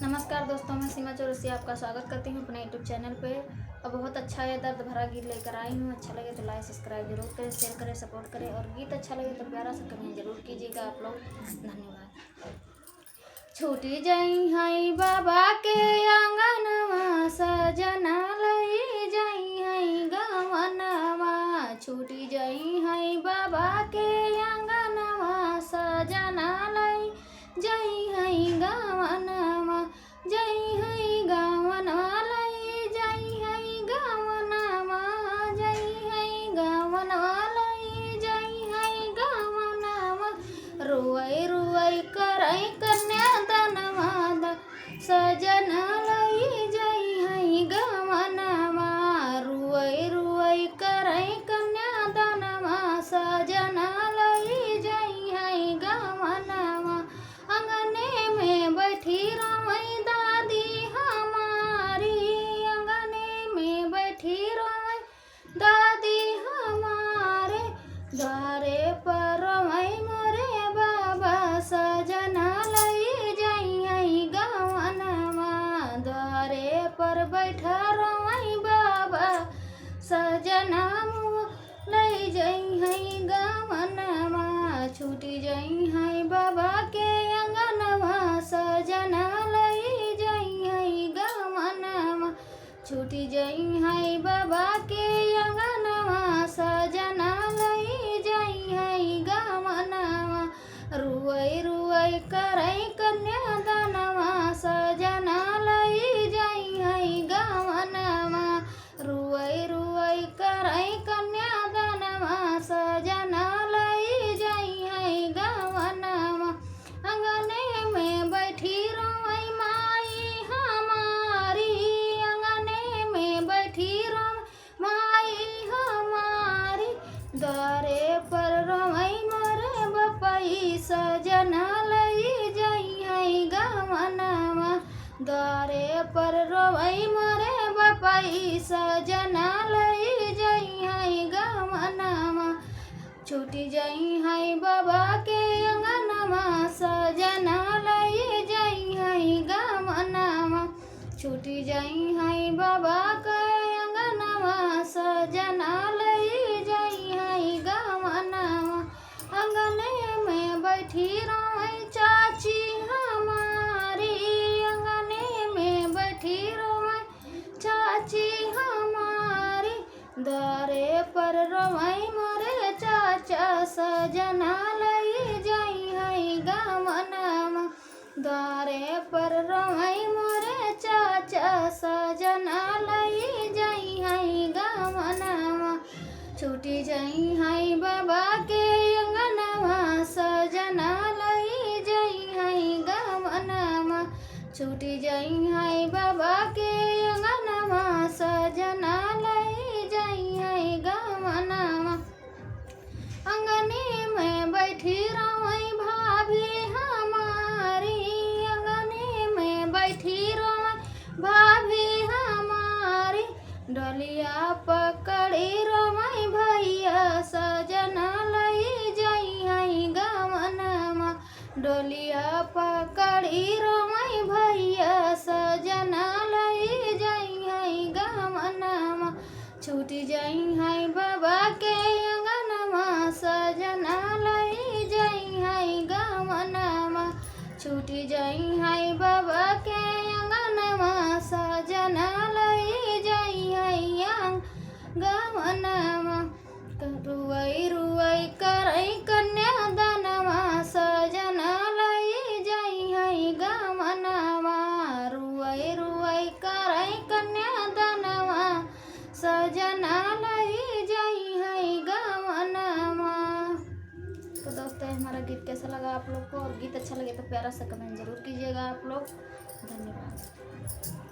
नमस्कार दोस्तों, मैं सीमा चौरसिया आपका स्वागत करती हूँ अपने यूट्यूब चैनल पे। और बहुत अच्छा या दर्द भरा गीत लेकर आई हूँ। अच्छा लगे तो लाइक सब्सक्राइब जरूर करें, शेयर करें, सपोर्ट करें और गीत अच्छा लगे तो प्यारा सा कमेंट जरूर कीजिएगा आप लोग। धन्यवाद। छूटी जाई हई बाबा के आंगनवा, सजना लई जाई हई गवनवा। छूटी जाई हई बाबा के आंगनवा, सजना लई जाई हई गवनवा। जाई हई गवनवा लई जाई हई गवनवा। जाई हई गवनवा लई जाई हई गवनवा। रुवई रुवई करई कन्यादानवा, सजना लई जाई हई गवनवा। रुवई रुवई करई कन्यादानवा, सजना लई जाई हई गवनवा। अंगने में बैठी रोई दादी हमारी, अंगने में बैठी रोई दादी हमारे। द्वारे पर रोई मोरे बाबा, सजना लई जाई हई गवनवा। द्वारे पर बैठा रोई बाबा, सजना लई जाई हई गवनवा। छूटी जाई हई बाबा के अंगनवा, सजना लई जाई हई गवनवा। छूटी जाई हई बाबा के अंगनवा, सजना लई जाई हई गवनवा। रुवई रुवई करई कन्यादानवा, सजना लई जाई हई गवनवा। रुवई रुवई करई कन्यादानवा, सजना लई जाई हई गवनवा। अंगने में बैठी रोई माई हमारी, अंगने में बैठी रोई माई हमारी। द्वारे पर रोई मोरे बपई, सजना लई जाई हई गवनवा। द्वारे पर रोई मोरे बपई, सजना लई जाई हई गवनवा। छूटी जाई हई बाबा के अंगनवा, सजना लई जाई हई गवनवा। छूटी जाई हई बाबा के अंगनवा, सजना लई जाई हई गवनवा। अंगने में बैठी रोई चाची हमारी, अंगने में बैठी रोई चाची हमारी। द्वारे पर रोई मोरे चाचा, सजना लई जाई हई गवनवा। द्वारे पर रोई मोरे चाचा, सजना लई जाई हई गवनवा। छूटी जाई हई बाबा के अंगनवा, सजना लई जाई हई गवनवा। छूटी जाई हई बाबा के अंगनवा, सजना लई जाई हई गवनवा। अंगने में बैठी रोई भाभी हमारी, अंगने में बैठी रोई भाभी हमारी। डलिया पकड़ी रोई भैया, सजना लई जाई हई गवनवा। डलिया पकड़ी रोई भैया, सजना लई जाई हई गवनवा। छूटी जाई हई बाबा के अंगनवा, सजना लई जाई हई गवनवा। छूटी जाई हई बाबा के अंगनवा, सजना लई जाई हई गवनवा। रुवई रुवई करई कन्यादानवा, सजना लई जाई हई गवनवा। रुवई रुवई करई कन्यादानवा, सजना लई जाई हई गवनवा। तो दोस्तों, हमारा गीत कैसा लगा आप लोग को, और गीत अच्छा लगे तो प्यारा सा कमेंट जरूर कीजिएगा आप लोग। धन्यवाद।